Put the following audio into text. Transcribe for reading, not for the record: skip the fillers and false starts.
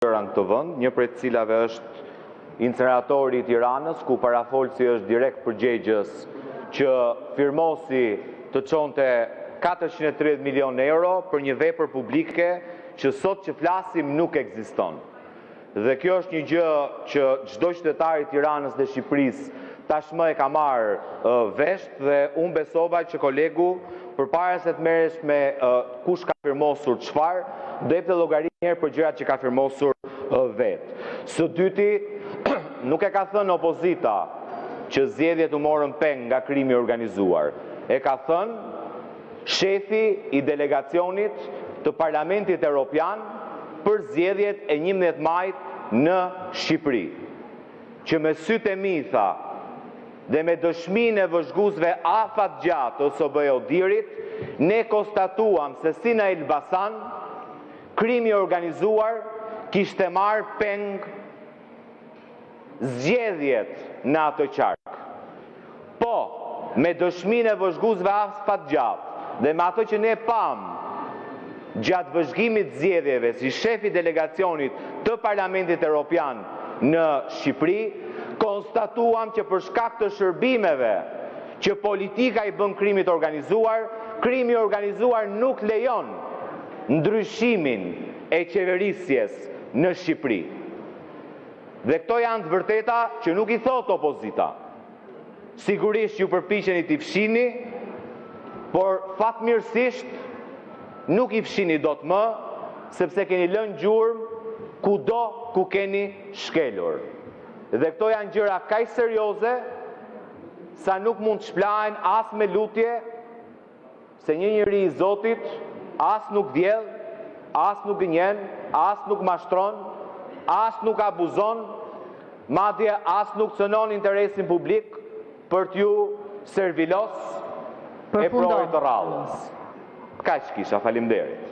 në këtë vend, një prej të cilave është incineratori i Tiranës, ku parafolsi është direkt përgjegjës që firmosi të çonte 430 milion euro për një vepër publike që sot që flasim nuk ekziston. Dhe kjo është një gjë që çdo qytetar i Tiranës dhe Shqipërisë tashmë e ka marrë vesh dhe unë besova që kolegu përpara se të merresh me kush ka firmosur çfarë, do jepte llogari një herë për gjërat që ka firmosur vetë. Së dyti, nuk e ka thënë opozita që zgjedhjet u morën peng nga krimi organizuar. E ka thënë shefi i delegacionit të Parlamentit Evropian për zgjedhjet e 11 majit në Shqipëri, që me sytë e mi tha, dhe me dëshminë e vëzhguesve afat gjatë ose ODIR-it, ne konstatuam se si në Elbasan, krimi organizuar kishte marrë peng zgjedhjet në atë qark. Po, me dëshminë e vëzhguesve afat gjatë dhe me ato që ne pam gjatë vëzhgimit zgjedhjeve si shefi delegacionit të Parlamentit Evropian në Shqipëri, konstatuam që për shkak të shërbimeve që politika i bën krimit organizuar, krimi organizuar nuk lejon ndryshimin e qeverisjes në Shqipëri. Dhe këto janë të vërteta që nuk i thot opozita. Sigurisht ju përpiqeni t'i fshini, por fatmirësisht nuk i fshini dot më, sepse keni lënë gjurmë kudo ku keni shkelur. Dhe këto janë gjëra kaq serioze sa nuk mund të shplahen as me lutje, se një njeri i Zotit as nuk vjedh, as nuk gënjen, as nuk mashtron, as nuk abuzon, madje as nuk cënon interesin publik për t'ju servilos e projit të rrallës. Kaq kisha, faleminderit.